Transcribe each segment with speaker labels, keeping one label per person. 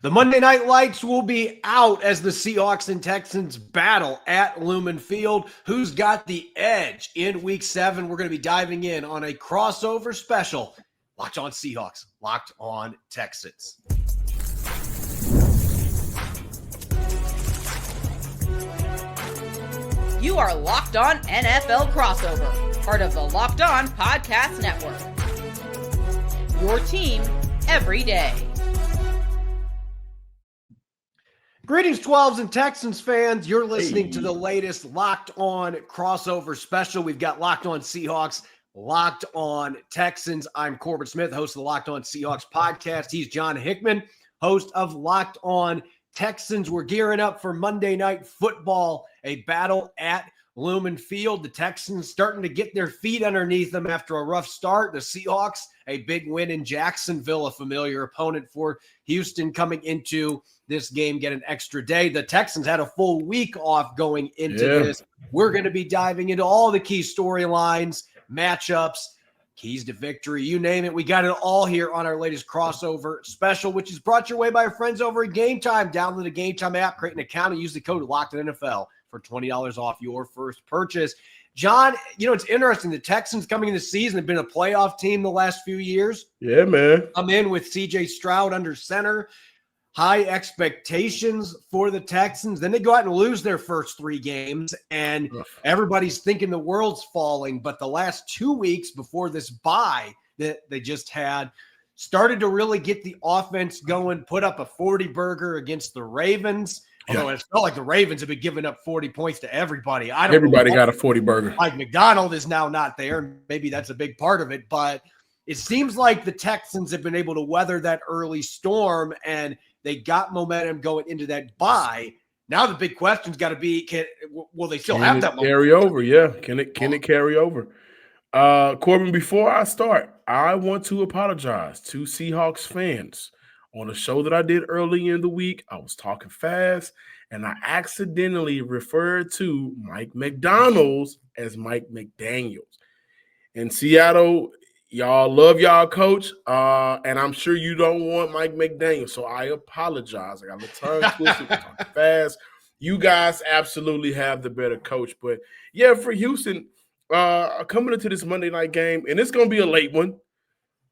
Speaker 1: The Monday Night Lights will be out as the Seahawks and Texans battle at Lumen Field. Who's got the edge in Week 7? We're going to be diving in on a crossover special. Locked On Seahawks, Locked On Texans.
Speaker 2: You are Locked On NFL Crossover, part of the Locked On Podcast Network. Your team every day.
Speaker 1: Greetings, 12s and Texans fans. You're listening to the latest Locked On crossover special. We've got Locked On Seahawks, Locked On Texans. I'm Corbin Smith, host of the Locked On Seahawks podcast. He's John Hickman, host of Locked On Texans. We're gearing up for Monday Night Football, a battle at Lumen Field. The Texans starting to get their feet underneath them after a rough start. The Seahawks, a big win in Jacksonville, a familiar opponent for Houston coming into this game, get an extra day. The Texans had a full week off going into this. We're going to be diving into all the key storylines, matchups, keys to victory, you name it. We got it all here on our latest crossover special, which is brought your way by our friends over at Game Time. Download the Game Time app, create an account, and use the code LOCKEDONNFL for $20 off your first purchase. John, it's interesting. The Texans coming into the season have been a playoff team the last few years.
Speaker 3: Yeah, man.
Speaker 1: I'm in with CJ Stroud under center. High expectations for the Texans. Then they go out and lose their first 3 games, and everybody's thinking the world's falling. But the last 2 weeks before this bye that they just had started to really get the offense going, put up a 40-burger against the Ravens. Although it felt like the Ravens have been giving up 40 points to everybody.
Speaker 3: Everybody got a 40-burger.
Speaker 1: Mike McDonald is now not there. Maybe that's a big part of it. But it seems like the Texans have been able to weather that early storm, and they got momentum going into that bye. Now the big question's got to be, will they still have that momentum?
Speaker 3: Carry over, yeah. Can it carry over? Corbin, before I start, I want to apologize to Seahawks fans. On a show that I did early in the week, I was talking fast, and I accidentally referred to Mike McDonald's as Mike McDaniels. In Seattle, y'all love y'all coach, and I'm sure you don't want Mike McDaniel, so I apologize. I got the tongue twisted, talking fast. You guys absolutely have the better coach. But, yeah, for Houston, coming into this Monday night game, and it's going to be a late one.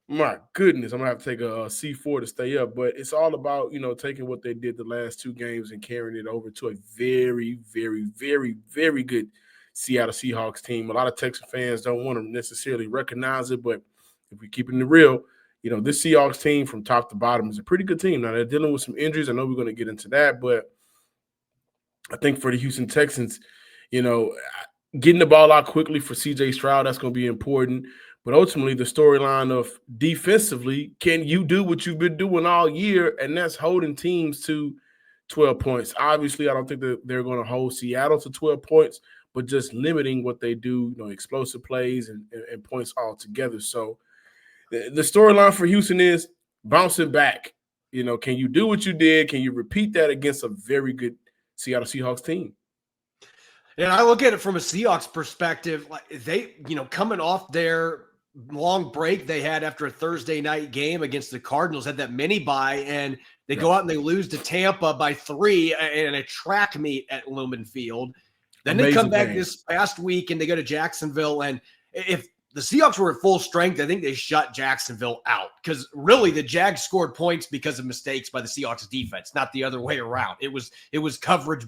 Speaker 3: My goodness, I'm going to have to take a C4 to stay up. But it's all about, taking what they did the last 2 games and carrying it over to a very, very, very, very good Seattle Seahawks team. A lot of Texas fans don't want to necessarily recognize it, but if we're keeping it real, this Seahawks team from top to bottom is a pretty good team. Now, they're dealing with some injuries. I know we're going to get into that, but I think for the Houston Texans, getting the ball out quickly for CJ Stroud, that's going to be important. But ultimately, the storyline of defensively, can you do what you've been doing all year, and that's holding teams to 12 points. Obviously, I don't think that they're going to hold Seattle to 12 points, but just limiting what they do, explosive plays and points altogether. So the storyline for Houston is bouncing back. Can you do what you did? Can you repeat that against a very good Seattle Seahawks team?
Speaker 1: And I look at it from a Seahawks perspective, like they, coming off their long break they had after a Thursday night game against the Cardinals, had that mini bye, and they go out and they lose to Tampa by 3 in a track meet at Lumen Field. Then they come back this past week and they go to Jacksonville. And if the Seahawks were at full strength, I think they shut Jacksonville out, because really the Jags scored points because of mistakes by the Seahawks defense, not the other way around. It was coverage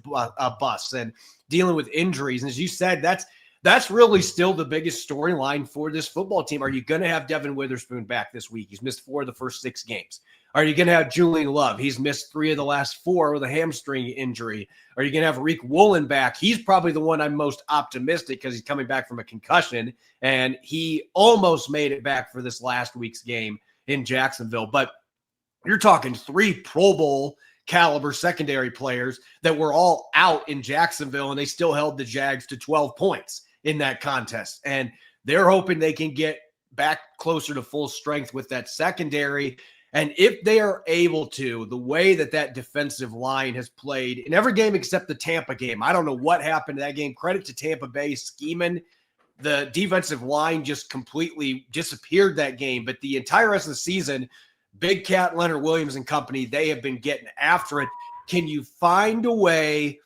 Speaker 1: busts and dealing with injuries. And as you said, that's really still the biggest storyline for this football team. Are you going to have Devin Witherspoon back this week? He's missed 4 of the first 6 games. Are you going to have Julian Love? He's missed 3 of the last 4 with a hamstring injury. Are you going to have Reek Woolen back? He's probably the one I'm most optimistic because he's coming back from a concussion, and he almost made it back for this last week's game in Jacksonville. But you're talking 3 Pro Bowl caliber secondary players that were all out in Jacksonville, and they still held the Jags to 12 points in that contest. And they're hoping they can get back closer to full strength with that secondary. And if they are able to, the way that defensive line has played in every game except the Tampa game, I don't know what happened to that game. Credit to Tampa Bay scheming. The defensive line just completely disappeared that game. But the entire rest of the season, Big Cat, Leonard Williams and company, they have been getting after it. Can you find a way?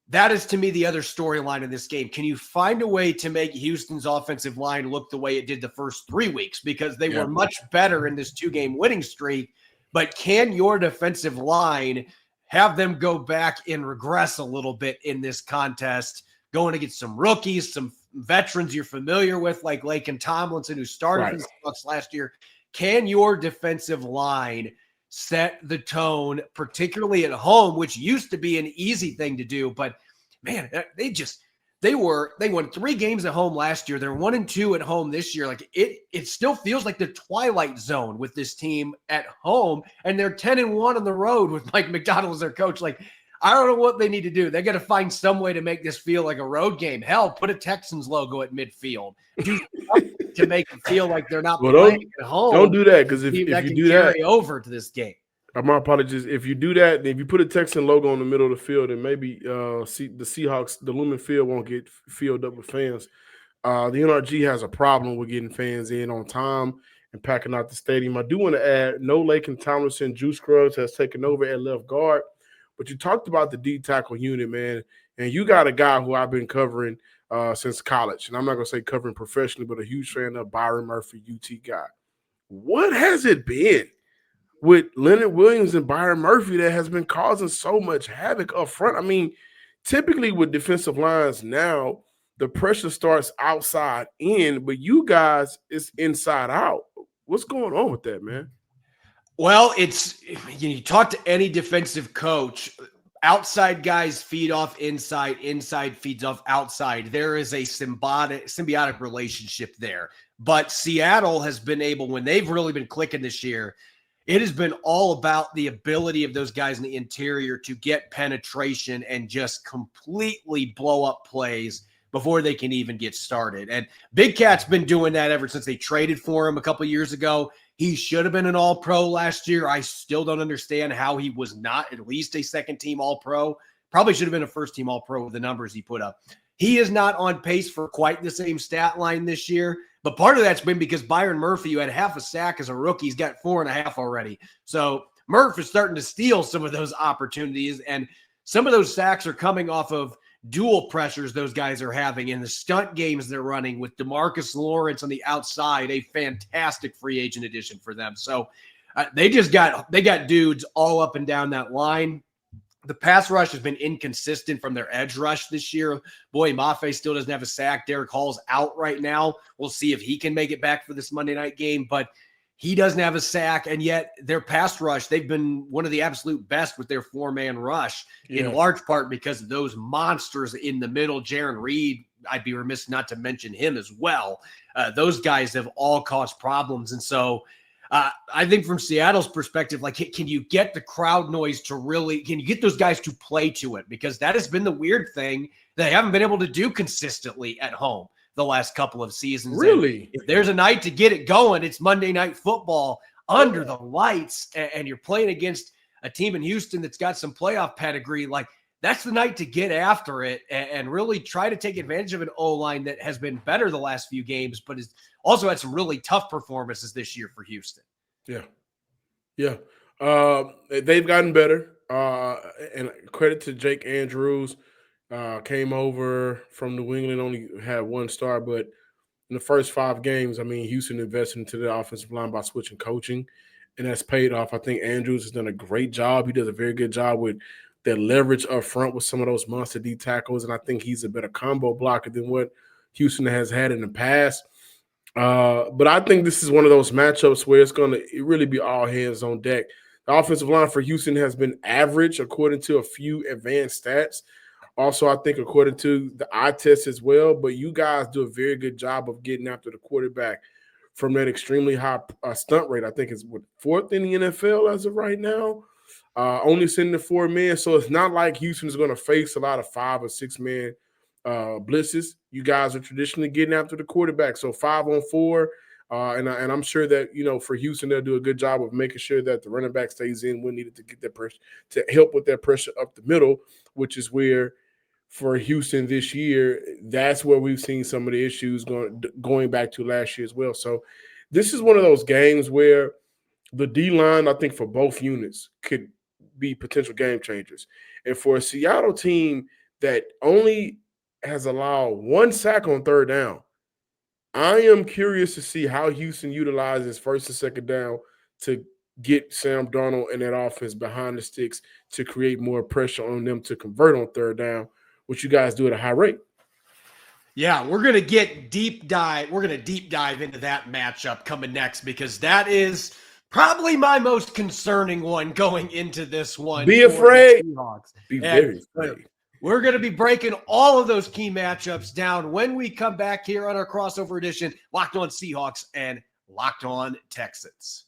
Speaker 1: That is, to me, the other storyline in this game. Can you find a way to make Houston's offensive line look the way it did the first 3 weeks? Because they were much better in this 2-game winning streak. But can your defensive line have them go back and regress a little bit in this contest, going against some rookies, some veterans you're familiar with, like Laken Tomlinson, who started for the Seahawks last year? Can your defensive line set the tone, particularly at home, which used to be an easy thing to do? But man, they won 3 games at home last year. They're 1-2 at home this year. Like it still feels like the twilight zone with this team at home, and they're 10-1 on the road with Mike McDonald as their coach. Like, I don't know what they need to do. They got to find some way to make this feel like a road game. Hell, put a Texans logo at midfield. Do something to make it feel like they're not playing at home.
Speaker 3: Don't do that, because if you do that,
Speaker 1: carry over to this game.
Speaker 3: My apologies. If you do that, if you put a Texan logo in the middle of the field, then maybe the Seahawks, the Lumen Field won't get filled up with fans. The NRG has a problem with getting fans in on time and packing out the stadium. I do want to add, no Laken Tomlinson, Juice Scruggs has taken over at left guard. But you talked about the D tackle unit, man, and you got a guy who I've been covering since college, and I'm not going to say covering professionally, but a huge fan of Byron Murphy, UT guy. What has it been with Leonard Williams and Byron Murphy that has been causing so much havoc up front? I mean, typically with defensive lines now, the pressure starts outside in, but you guys, it's inside out. What's going on with that, man?
Speaker 1: Well, you talk to any defensive coach, outside guys feed off inside, inside feeds off outside. There is a symbiotic relationship there. But Seattle has been able, when they've really been clicking this year, it has been all about the ability of those guys in the interior to get penetration and just completely blow up plays before they can even get started. And Big Cat's been doing that ever since they traded for him a couple years ago. He should have been an All-Pro last year. I still don't understand how he was not at least a second-team All-Pro. Probably should have been a first-team All-Pro with the numbers he put up. He is not on pace for quite the same stat line this year, but part of that's been because Byron Murphy, who had half a sack as a rookie, he's got 4.5 already. So Murph is starting to steal some of those opportunities, and some of those sacks are coming off of dual pressures those guys are having in the stunt games they're running with DeMarcus Lawrence on the outside, a fantastic free agent addition for them. So they got dudes all up and down that line. The pass rush has been inconsistent from their edge rush this year. Boy, Mafe still doesn't have a sack. Derek Hall's out right now. We'll see if he can make it back for this Monday night game, but he doesn't have a sack, and yet their pass rush, they've been one of the absolute best with their 4-man rush, in large part because of those monsters in the middle. Jaron Reed, I'd be remiss not to mention him as well. Those guys have all caused problems. And so I think from Seattle's perspective, like, can you get the crowd noise to really – can you get those guys to play to it? Because that has been the weird thing they haven't been able to do consistently at home the last couple of seasons.
Speaker 3: Really?
Speaker 1: And if there's a night to get it going, it's Monday Night Football under the lights, and you're playing against a team in Houston that's got some playoff pedigree. Like, that's the night to get after it and really try to take advantage of an O-line that has been better the last few games, but has also had some really tough performances this year for Houston.
Speaker 3: Yeah. They've gotten better. And credit to Jake Andrews. Came over from New England, only had 1 star, but in the first 5 games, I mean, Houston invested into the offensive line by switching coaching, and that's paid off. I think Andrews has done a great job. He does a very good job with that leverage up front with some of those monster D tackles, and I think he's a better combo blocker than what Houston has had in the past. But I think this is one of those matchups where it's going to really be all hands on deck. The offensive line for Houston has been average according to a few advanced stats. Also, I think according to the eye test as well, but you guys do a very good job of getting after the quarterback from that extremely high stunt rate. I think it's 4th in the NFL as of right now, only sending the 4 men. So it's not like Houston is going to face a lot of 5 or 6 man blitzes. You guys are traditionally getting after the quarterback. So 5-on-4, and I'm sure that, for Houston, they'll do a good job of making sure that the running back stays in when needed to get that pressure, to help with that pressure up the middle, which is where, for Houston this year, that's where we've seen some of the issues going back to last year as well. So this is one of those games where The D-line, I think, for both units could be potential game changers. And for a Seattle team that only has allowed 1 sack on third down, I am curious to see how Houston utilizes first and second down to get Sam Darnold and that offense behind the sticks to create more pressure on them to convert on third down, which you guys do at a high rate.
Speaker 1: Yeah, we're going to deep dive into that matchup coming next, because that is probably my most concerning one going into this one.
Speaker 3: Be afraid.
Speaker 1: Be
Speaker 3: very afraid.
Speaker 1: We're going to be breaking all of those key matchups down when we come back here on our crossover edition, Locked On Seahawks and Locked On Texans.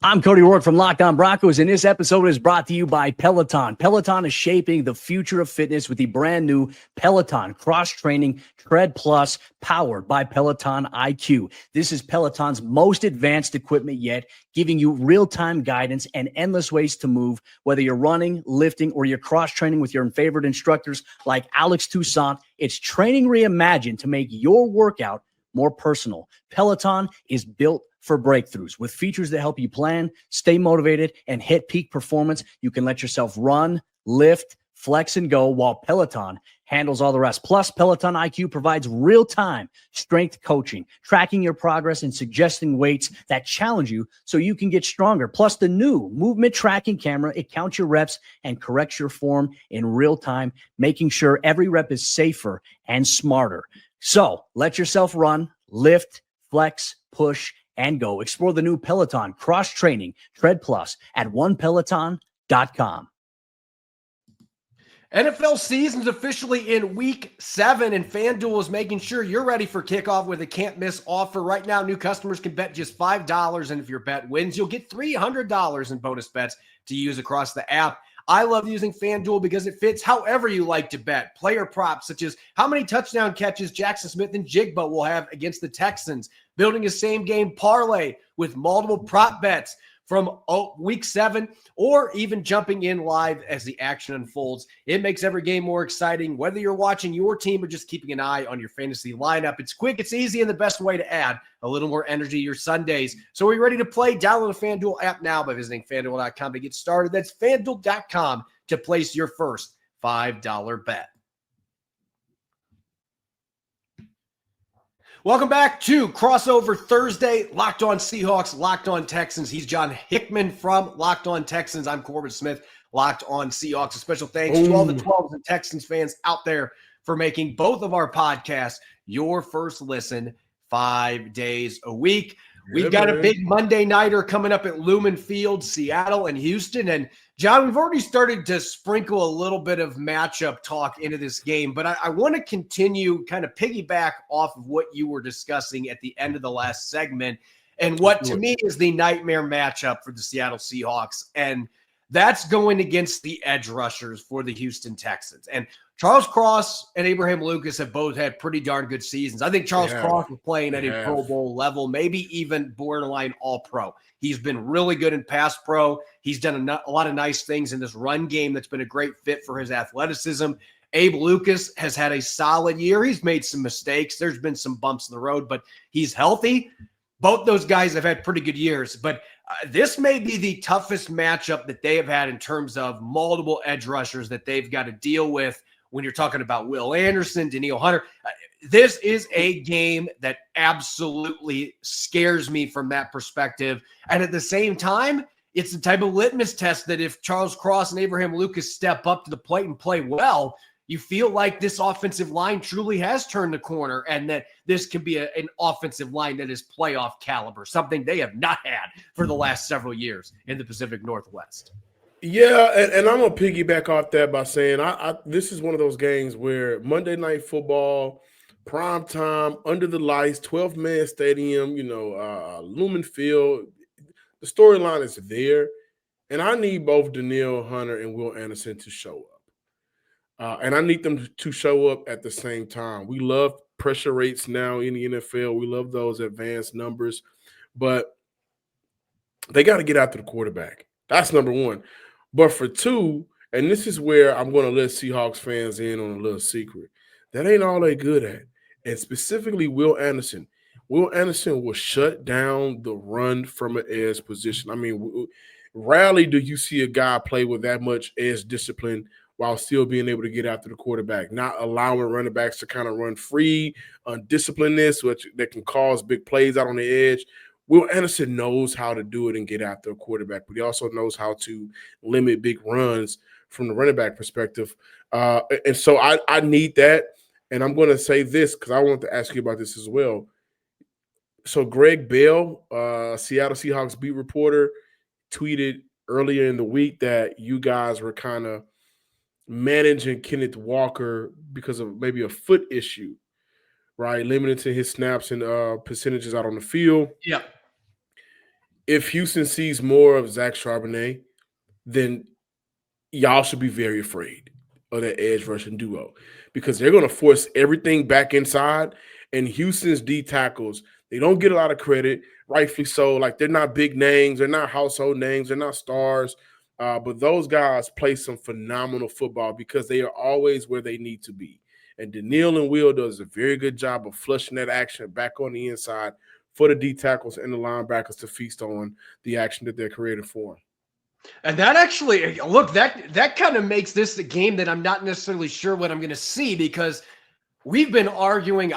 Speaker 4: I'm Cody Rourke from Locked On Broncos, and this episode is brought to you by Peloton. Peloton is shaping the future of fitness with the brand new Peloton Cross-Training Tread Plus, powered by Peloton IQ. This is Peloton's most advanced equipment yet, giving you real-time guidance and endless ways to move, whether you're running, lifting, or you're cross-training with your favorite instructors like Alex Toussaint. It's training reimagined to make your workout more personal. Peloton is built for breakthroughs. With features that help you plan, stay motivated, and hit peak performance, you can let yourself run, lift, flex, and go, while Peloton handles all the rest. Plus, Peloton IQ provides real-time strength coaching, tracking your progress and suggesting weights that challenge you so you can get stronger. Plus, the new movement tracking camera, it counts your reps and corrects your form in real time, making sure every rep is safer and smarter. So let yourself run, lift, flex, push, and go. Explore the new Peloton Cross-Training Tread Plus at onepeloton.com.
Speaker 1: NFL season's officially in week 7, and FanDuel is making sure you're ready for kickoff with a can't-miss offer. Right now, new customers can bet just $5, and if your bet wins, you'll get $300 in bonus bets to use across the app. I love using FanDuel because it fits however you like to bet. Player props, such as how many touchdown catches Jackson Smith and Jigba will have against the Texans. Building a same-game parlay with multiple prop bets from week 7, or even jumping in live as the action unfolds. It makes every game more exciting, whether you're watching your team or just keeping an eye on your fantasy lineup. It's quick, it's easy, and the best way to add a little more energy to your Sundays. So are you ready to play? Download the FanDuel app now by visiting FanDuel.com to get started. That's FanDuel.com to place your first $5 bet. Welcome back to Crossover Thursday, Locked On Seahawks, Locked On Texans. He's John Hickman from Locked On Texans. I'm Corbin Smith, Locked On Seahawks. A special thanks to all the 12s and Texans fans out there for making both of our podcasts your first listen 5 days a week. We've got a big Monday nighter coming up at Lumen Field, Seattle and Houston. And John, we've already started to sprinkle a little bit of matchup talk into this game, but I want to continue, kind of piggyback off of what you were discussing at the end of the last segment, and what to me is the nightmare matchup for the Seattle Seahawks. And that's going against the edge rushers for the Houston Texans. And Charles Cross and Abraham Lucas have both had pretty darn good seasons. I think Charles Cross is playing at a Pro Bowl level, maybe even borderline All-Pro. He's been really good in pass pro. He's done a lot of nice things in this run game that's been a great fit for his athleticism. Abe Lucas has had a solid year. He's made some mistakes. There's been some bumps in the road, but he's healthy. Both those guys have had pretty good years, but this may be the toughest matchup that they have had in terms of multiple edge rushers that they've got to deal with. When you're talking about Will Anderson, Danielle Hunter, this is a game that absolutely scares me from that perspective. And at the same time, it's the type of litmus test that if Charles Cross and Abraham Lucas step up to the plate and play well, you feel like this offensive line truly has turned the corner, and that this can be an offensive line that is playoff caliber, something they have not had for the last several years in the Pacific Northwest.
Speaker 3: Yeah, and I'm going to piggyback off that by saying this is one of those games where Monday Night Football, prime time, under the lights, 12-man stadium, Lumen Field, the storyline is there, and I need both Danielle Hunter and Will Anderson to show up. And I need them to show up at the same time. We love pressure rates now in the NFL. We love those advanced numbers, but they got to get after the quarterback. That's number one. But for two, and this is where I'm going to let Seahawks fans in on a little secret, that ain't all they good at. And specifically Will Anderson. Will Anderson will shut down the run from an edge position. I mean, rarely do you see a guy play with that much edge discipline while still being able to get after the quarterback, not allowing running backs to kind of run free, undisciplinedness, which that can cause big plays out on the edge. Will Anderson knows how to do it and get after a quarterback, but he also knows how to limit big runs from the running back perspective. And so I need that. And I'm going to say this because I want to ask you about this as well. So Greg Bell, Seattle Seahawks beat reporter, tweeted earlier in the week that you guys were kind of managing Kenneth Walker because of maybe a foot issue, right? Limited to his snaps and percentages out on the field.
Speaker 1: Yeah.
Speaker 3: If Houston sees more of Zach Charbonnet, then y'all should be very afraid of that edge rushing duo because they're going to force everything back inside. And Houston's D tackles, they don't get a lot of credit, rightfully so. Like, they're not big names. They're not household names. They're not stars. But those guys play some phenomenal football because they are always where they need to be. And Danielle and Will does a very good job of flushing that action back on the inside for the D tackles and the linebackers to feast on the action that they're creating for them.
Speaker 1: And that actually, look, that kind of makes this a game that I'm not necessarily sure what I'm going to see because I've been arguing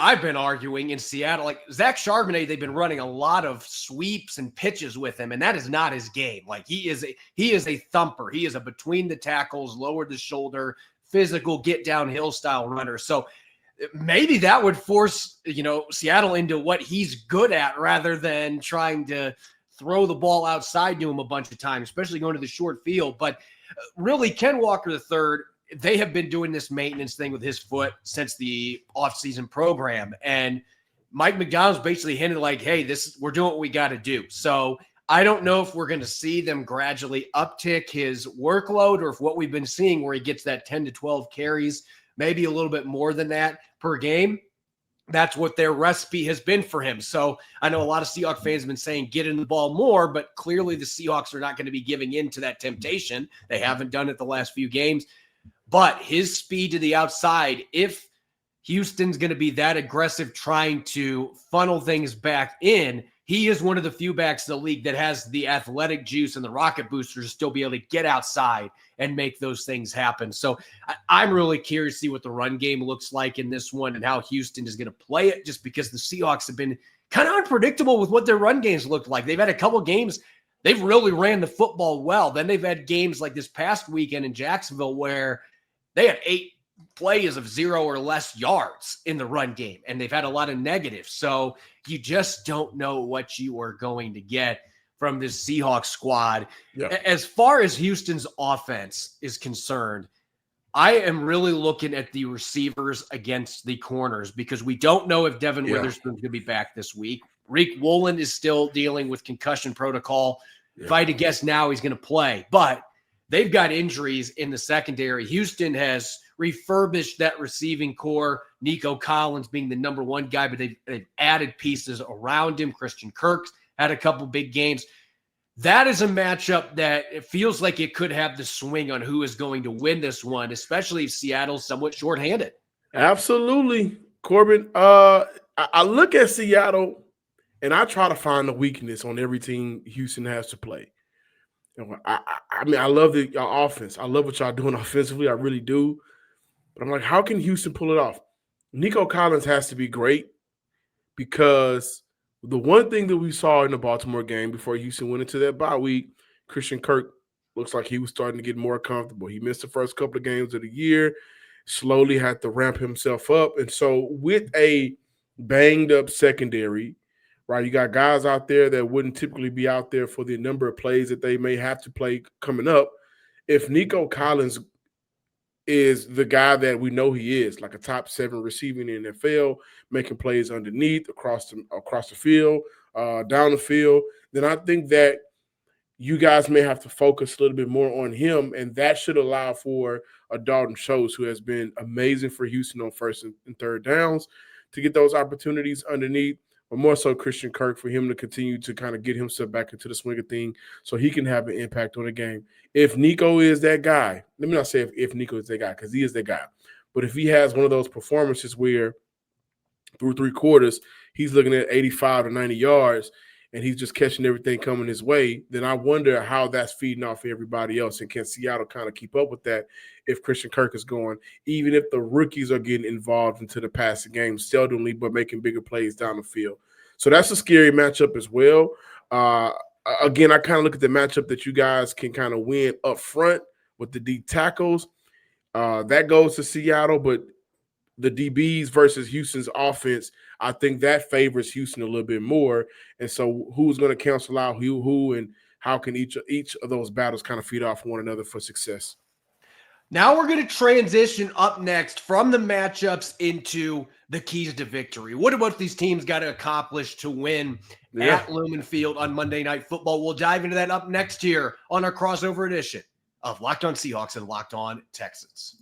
Speaker 1: in Seattle, like Zach Charbonnet, they've been running a lot of sweeps and pitches with him, and that is not his game. Like, he is a thumper. He is a between the tackles, lower the shoulder, physical, get downhill style runner. So maybe that would force, Seattle into what he's good at rather than trying to throw the ball outside to him a bunch of times, especially going to the short field. But really, Ken Walker III, they have been doing this maintenance thing with his foot since the offseason program. And Mike McDonald's basically hinted like, hey, we're doing what we got to do. So I don't know if we're going to see them gradually uptick his workload or if what we've been seeing where he gets that 10 to 12 carries, maybe a little bit more than that per game. That's what their recipe has been for him. So I know a lot of Seahawks fans have been saying get in the ball more, but clearly the Seahawks are not going to be giving in to that temptation. They haven't done it the last few games. But his speed to the outside, if Houston's going to be that aggressive trying to funnel things back in, he is one of the few backs in the league that has the athletic juice and the rocket booster to still be able to get outside and make those things happen. So I'm really curious to see what the run game looks like in this one and how Houston is going to play it, just because the Seahawks have been kind of unpredictable with what their run games look like. They've had a couple games, they've really ran the football well. Then they've had games like this past weekend in Jacksonville where they had 8 plays of 0 or less yards in the run game, and they've had a lot of negatives. So you just don't know what you are going to get from this Seahawks squad. Yeah. As far as Houston's offense is concerned, I am really looking at the receivers against the corners because we don't know if Devin Witherspoon's going to be back this week. Reek Woolen is still dealing with concussion protocol. Yeah. If I had to guess now, he's going to play. But they've got injuries in the secondary. Houston has refurbished that receiving core, Nico Collins being the number one guy, but they've added pieces around him. Christian Kirk's had a couple big games. That is a matchup that it feels like it could have the swing on who is going to win this one, especially if Seattle's somewhat shorthanded.
Speaker 3: Absolutely, Corbin. I look at Seattle, and I try to find the weakness on every team Houston has to play. I mean, I love y'all offense. I love what y'all doing offensively. I really do. But I'm like, how can Houston pull it off? Nico Collins has to be great because the one thing that we saw in the Baltimore game before Houston went into that bye week, Christian Kirk looks like he was starting to get more comfortable. He missed the first couple of games of the year, slowly had to ramp himself up. And so with a banged-up secondary, right, you got guys out there that wouldn't typically be out there for the number of plays that they may have to play coming up. If Nico Collins is the guy that we know he is, like a top 7 receiver in the NFL, making plays underneath, across the field, down the field, then I think that you guys may have to focus a little bit more on him, and that should allow for a Dalton Schultz, who has been amazing for Houston on first and third downs, to get those opportunities underneath. But more so Christian Kirk, for him to continue to kind of get himself back into the swing of thing so he can have an impact on the game. If Nico is that guy, let me not say if Nico is that guy, because he is that guy. But if he has one of those performances where through 3 quarters he's looking at 85 to 90 yards, and he's just catching everything coming his way, then I wonder how that's feeding off everybody else. And can Seattle kind of keep up with that if Christian Kirk is going, even if the rookies are getting involved into the passing game seldomly, but making bigger plays down the field. So that's a scary matchup as well. Again, I kind of look at the matchup that you guys can kind of win up front with the D tackles. That goes to Seattle, but the DBs versus Houston's offense, I think that favors Houston a little bit more. And so who's going to cancel out who, and how can each of those battles kind of feed off one another for success?
Speaker 1: Now we're going to transition up next from the matchups into the keys to victory. What have these teams got to accomplish to win at Lumen Field on Monday Night Football? We'll dive into that up next here on our crossover edition of Locked On Seahawks and Locked On Texans.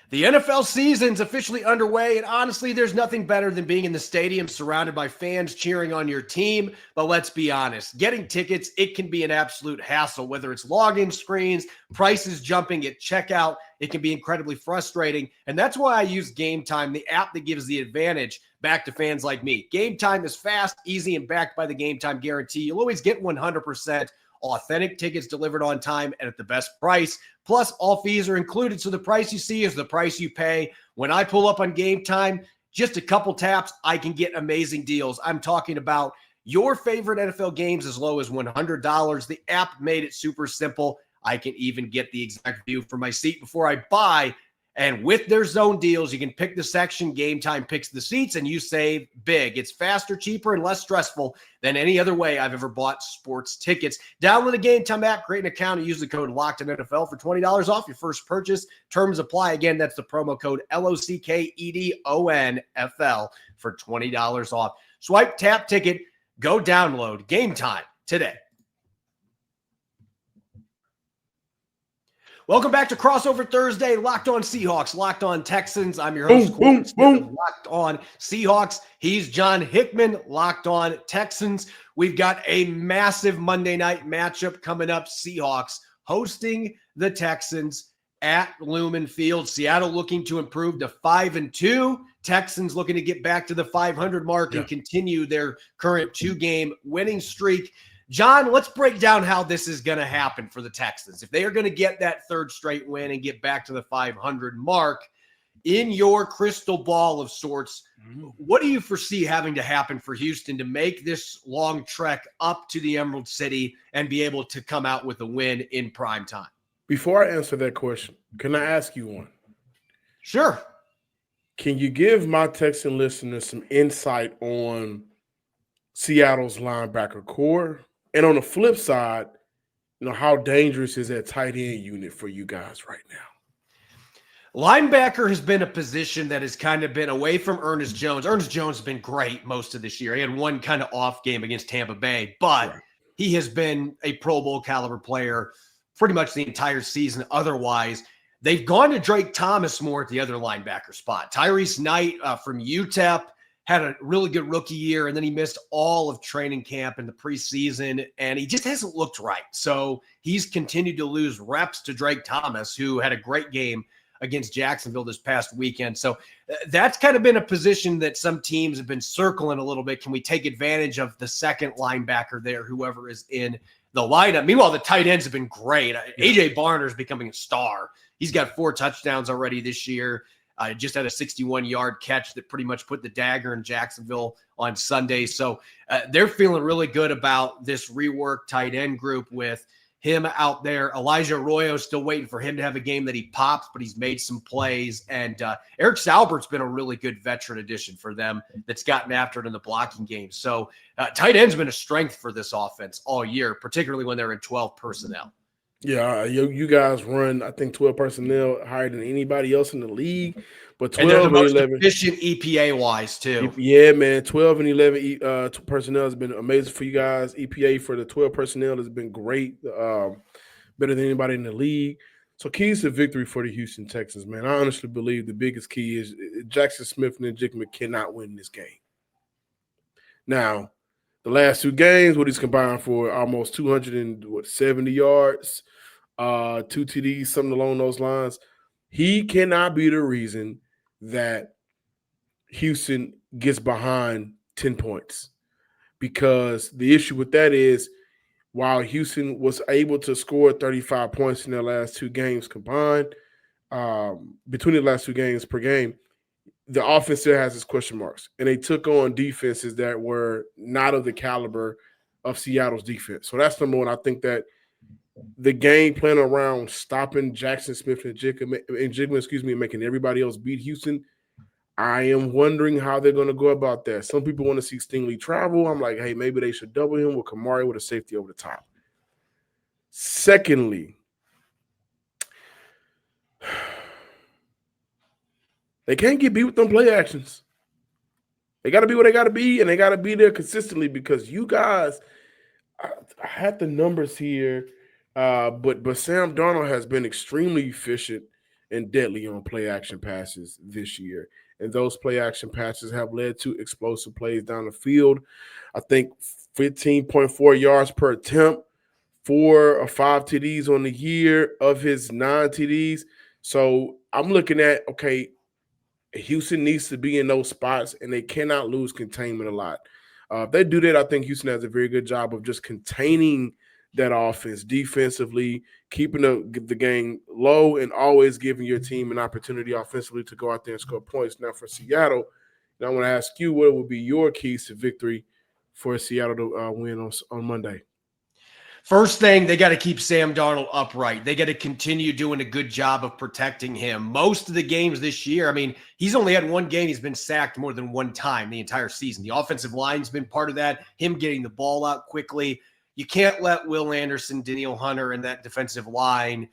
Speaker 1: The NFL season's officially underway, and honestly, there's nothing better than being in the stadium surrounded by fans cheering on your team. But let's be honest, getting tickets, it can be an absolute hassle, whether it's login screens, prices jumping at checkout. It can be incredibly frustrating, and that's why I use Game Time, the app that gives the advantage back to fans like me. Game Time is fast, easy, and backed by the Game Time guarantee. You'll always get 100% authentic tickets delivered on time and at the best price. Plus, all fees are included, so the price you see is the price you pay. When I pull up on Game Time, just a couple taps, I can get amazing deals. I'm talking about your favorite NFL games as low as $100. The app made it super simple. I can even get the exact view from my seat before I buy. And with their zone deals, you can pick the section. Game Time picks the seats, and you save big. It's faster, cheaper, and less stressful than any other way I've ever bought sports tickets. Download the Game Time app, create an account, and use the code LOCKEDONNFL for $20 off your first purchase. Terms apply. Again, that's the promo code LOCKEDONFL for $20 off. Swipe, tap, ticket, go download Game Time today. Welcome back to Crossover Thursday, Locked On Seahawks, Locked On Texans. I'm your host, Locked On Seahawks. He's John Hickman, Locked On Texans. We've got a massive Monday night matchup coming up. Seahawks hosting the Texans at Lumen Field. Seattle looking to improve to 5-2. Texans looking to get back to the 500 mark and continue their current 2-game winning streak. John, let's break down how this is going to happen for the Texans. If they are going to get that third straight win and get back to the 500 mark, in your crystal ball of sorts, what do you foresee having to happen for Houston to make this long trek up to the Emerald City and be able to come out with a win in prime time?
Speaker 3: Before I answer that question, can I ask you one?
Speaker 1: Sure.
Speaker 3: Can you give my Texan listeners some insight on Seattle's linebacker core? And on the flip side, how dangerous is that tight end unit for you guys right now?
Speaker 1: Linebacker has been a position that has kind of been away from Ernest Jones. Ernest Jones has been great most of this year. He had one kind of off game against Tampa Bay, but he has been a Pro Bowl caliber player pretty much the entire season. Otherwise, they've gone to Drake Thomas more at the other linebacker spot. Tyrese Knight from UTEP had a really good rookie year, and then he missed all of training camp in the preseason, and he just hasn't looked right. So he's continued to lose reps to Drake Thomas, who had a great game against Jacksonville this past weekend. So that's kind of been a position that some teams have been circling a little bit. Can we take advantage of the second linebacker there, whoever is in the lineup? Meanwhile, the tight ends have been great. AJ Barner is becoming a star. He's got 4 touchdowns already this year. Just had a 61-yard catch that pretty much put the dagger in Jacksonville on Sunday. So they're feeling really good about this reworked tight end group with him out there. Elijah Arroyo still waiting for him to have a game that he pops, but he's made some plays. And Eric Saubert's been a really good veteran addition for them that's gotten after it in the blocking game. So tight end's been a strength for this offense all year, particularly when they're in 12 personnel.
Speaker 3: Yeah, you guys run, I think, 12 personnel higher than anybody else in the league. But 12
Speaker 1: and they're the most
Speaker 3: 11
Speaker 1: efficient EPA-wise, too.
Speaker 3: Yeah, man, 12 and 11 personnel has been amazing for you guys. EPA for the 12 personnel has been great, better than anybody in the league. So keys to victory for the Houston Texans, man. I honestly believe the biggest key is Jackson Smith and Njigba cannot win this game. Now, the last 2 games, what he's combined for almost 270 yards, 2 TDs, something along those lines. He cannot be the reason that Houston gets behind 10 points, because the issue with that is while Houston was able to score 35 points in their last two games combined, between the last two games per game, the offense still has its question marks. And they took on defenses that were not of the caliber of Seattle's defense. So that's number one. I think that the game plan around stopping Jackson Smith and Jigma, and making everybody else beat Houston, I am wondering how they're going to go about that. Some people want to see Stingley travel. I'm like, hey, maybe they should double him with Kamari with a safety over the top. Secondly, they can't get beat with them play actions. They got to be where they got to be, and they got to be there consistently, because you guys, I had the numbers here, but Sam Darnold has been extremely efficient and deadly on play action passes this year. And those play action passes have led to explosive plays down the field. I think 15.4 yards per attempt, 4 or 5 TDs on the year of his 9 TDs. So I'm looking at, okay, Houston needs to be in those spots, and they cannot lose containment a lot. If they do that, I think Houston has a very good job of just containing that offense defensively, keeping the game low, and always giving your team an opportunity offensively to go out there and score points. Now for Seattle, I want to ask you, what would be your keys to victory for Seattle to win on Monday?
Speaker 1: First thing, they got to keep Sam Darnold upright. They got to continue doing a good job of protecting him. Most of the games this year, I mean, he's only had one game he's been sacked more than one time the entire season. The offensive line's been part of that, him getting the ball out quickly. You can't let Will Anderson, Danielle Hunter, and that defensive line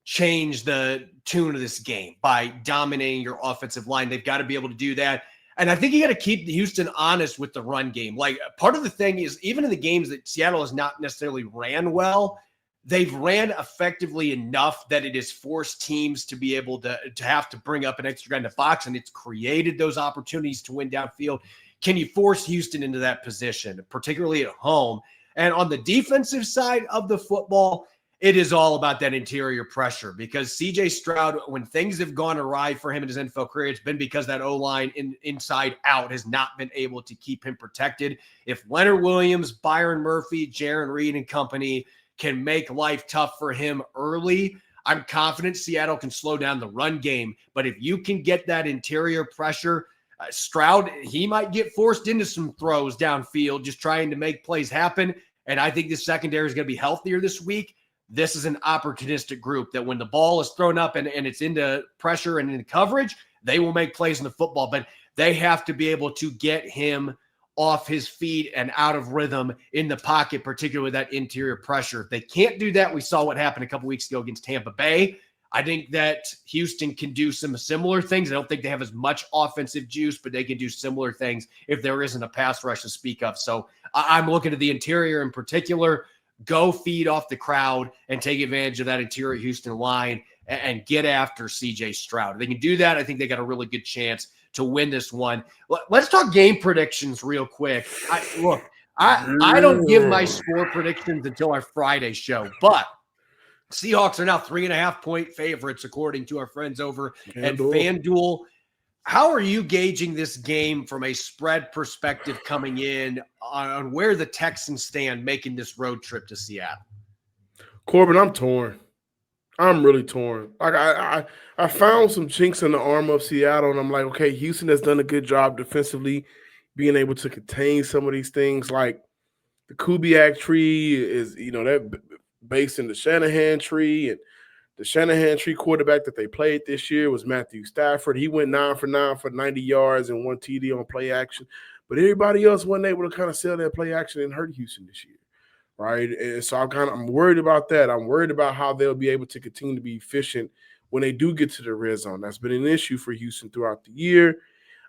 Speaker 1: change the tune of this game by dominating your offensive line. They've got to be able to do that. And I think you got to keep Houston honest with the run game. Like, part of the thing is, even in the games that Seattle has not necessarily ran well, they've ran effectively enough that it has forced teams to be able to have to bring up an extra guy in the box, and it's created those opportunities to win downfield. Can you force Houston into that position, particularly at home? And on the defensive side of the football, it is all about that interior pressure, because CJ Stroud, when things have gone awry for him in his NFL career, it's been because that O-line inside out has not been able to keep him protected. If Leonard Williams, Byron Murphy, Jaron Reed and company can make life tough for him early, I'm confident Seattle can slow down the run game. But if you can get that interior pressure, Stroud, he might get forced into some throws downfield, just trying to make plays happen. And I think the secondary is going to be healthier this week. This is an opportunistic group that when the ball is thrown up and it's into pressure and into coverage, they will make plays in the football. But they have to be able to get him off his feet and out of rhythm in the pocket, particularly with that interior pressure. If they can't do that, we saw what happened a couple weeks ago against Tampa Bay. I think that Houston can do some similar things. I don't think they have as much offensive juice, but they can do similar things if there isn't a pass rush to speak of. So I'm looking at the interior in particular. Go feed off the crowd and take advantage of that interior Houston line and get after CJ Stroud. If they can do that, I think they got a really good chance to win this one. Let's talk game predictions real quick. I don't give my score predictions until our Friday show, but Seahawks are now 3.5-point favorites, according to our friends over at FanDuel. How are you gauging this game from a spread perspective coming in on where the Texans stand making this road trip to Seattle?
Speaker 3: Corbin, I'm torn. I'm really torn. Like I found some chinks in the armor of Seattle, and I'm like, okay, Houston has done a good job defensively, being able to contain some of these things. Like the Kubiak tree is, that based in the Shanahan tree, and the Shanahan tree quarterback that they played this year was Matthew Stafford. He went 9 for 9 for 90 yards and 1 TD on play action. But everybody else wasn't able to kind of sell their play action and hurt Houston this year, right? And so I'm worried about that. I'm worried about how they'll be able to continue to be efficient when they do get to the red zone. That's been an issue for Houston throughout the year.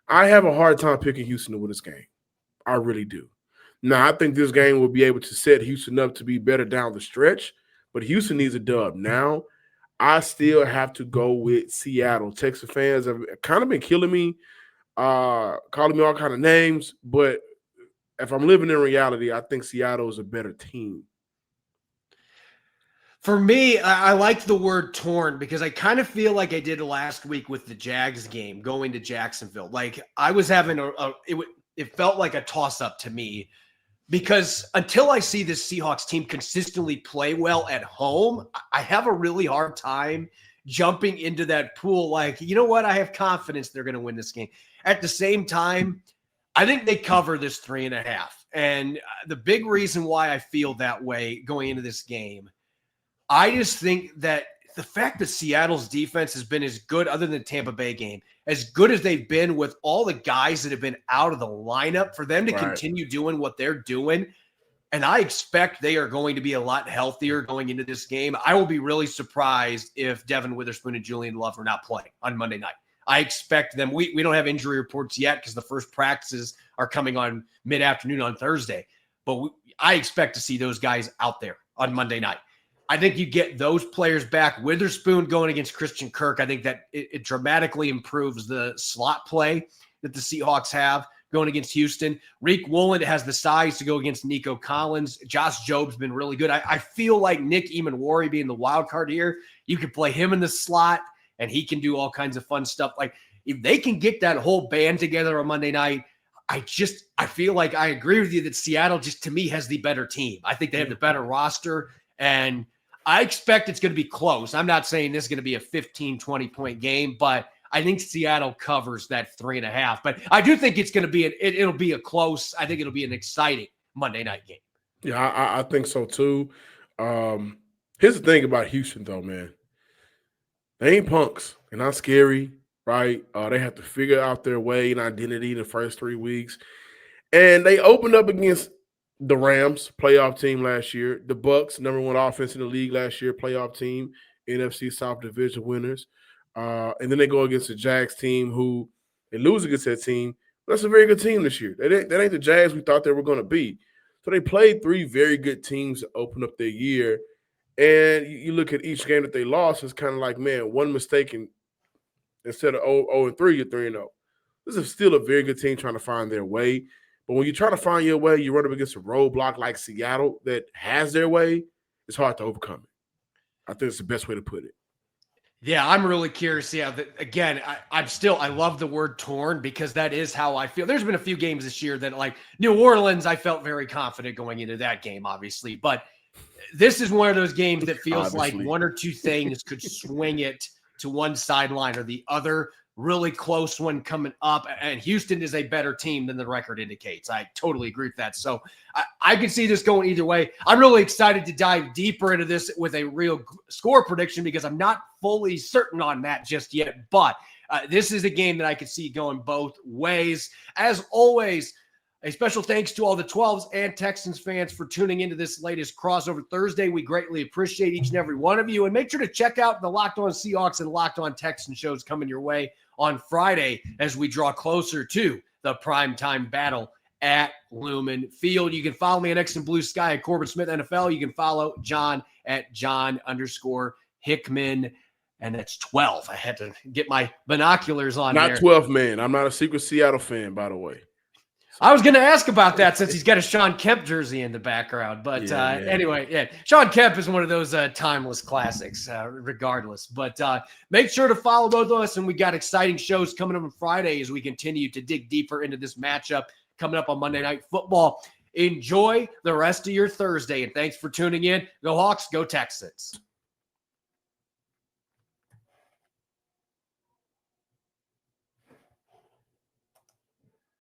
Speaker 3: I have a hard time picking Houston to win this game. I really do. Now, I think this game will be able to set Houston up to be better down the stretch, but Houston needs a dub. Now, I still have to go with Seattle. Texas fans have kind of been killing me, calling me all kind of names, but if I'm living in reality, I think Seattle is a better team.
Speaker 1: For me, I like the word torn because I kind of feel like I did last week with the Jags game going to Jacksonville. Like I was having it felt like a toss-up to me because until I see this Seahawks team consistently play well at home, I have a really hard time jumping into that pool. Like, you know what? I have confidence they're going to win this game. At the same time, I think they cover this 3.5. And the big reason why I feel that way going into this game, I just think that the fact that Seattle's defense has been as good, other than the Tampa Bay game, as good as they've been with all the guys that have been out of the lineup, for them to continue doing what they're doing, and I expect they are going to be a lot healthier going into this game. I will be really surprised if Devin Witherspoon and Julian Love are not playing on Monday night. I expect them. We don't have injury reports yet because the first practices are coming on mid-afternoon on Thursday, but I expect to see those guys out there on Monday night. I think you get those players back. Witherspoon going against Christian Kirk, I think that it dramatically improves the slot play that the Seahawks have going against Houston. Reek Woolen has the size to go against Nico Collins. Josh Job's been really good. I feel like Nick Emanwari being the wild card here, you could play him in the slot, and he can do all kinds of fun stuff. Like, if they can get that whole band together on Monday night, I feel like I agree with you that Seattle just, to me, has the better team. I think they have the better roster, and I expect it's going to be close. I'm not saying this is going to be a 15, 20-point game, but I think Seattle covers that 3.5. But I do think it's going to be it'll be a close. I think it'll be an exciting Monday night game.
Speaker 3: Yeah, I think so too. Here's the thing about Houston, though, man. They ain't punks. They're not scary, right? They have to figure out their way and identity in the first 3 weeks. And they opened up against the Rams, playoff team last year. The Bucks, number 1 offense in the league last year, playoff team, NFC South Division winners. And then they go against the Jags team, who they lose against that team. But that's a very good team this year. That ain't the Jags we thought they were going to be. So they played 3 very good teams to open up their year. And you look at each game that they lost, it's kind of like, man, one mistake and instead of 0-3, you're 3-0. This is still a very good team trying to find their way. But when you try to find your way, you run up against a roadblock like Seattle that has their way, it's hard to overcome it. I think it's the best way to put it.
Speaker 1: Yeah, I'm really curious. Yeah, again, I love the word torn because that is how I feel. There's been a few games this year that, like New Orleans, I felt very confident going into that game, obviously. But this is one of those games that feels like one or two things could swing it to one sideline or the other. Really close one coming up, and Houston is a better team than the record indicates. I totally agree with that. So I can see this going either way. I'm really excited to dive deeper into this with a real score prediction because I'm not fully certain on that just yet. But this is a game that I could see going both ways. As always, a special thanks to all the 12s and Texans fans for tuning into this latest Crossover Thursday. We greatly appreciate each and every one of you. And make sure to check out the Locked On Seahawks and Locked On Texans shows coming your way on Friday as we draw closer to the primetime battle at Lumen Field. You can follow me on X and Blue Sky at Corbin Smith NFL. You can follow John at John_Hickman. And that's 12. I had to get my binoculars on there.
Speaker 3: Not 12, man. I'm not a secret Seattle fan, by the way.
Speaker 1: I was going to ask about that since he's got a Sean Kemp jersey in the background. But anyway, Sean Kemp is one of those timeless classics, regardless. But make sure to follow both of us. And we got exciting shows coming up on Friday as we continue to dig deeper into this matchup coming up on Monday Night Football. Enjoy the rest of your Thursday. And thanks for tuning in. Go Hawks, go Texans.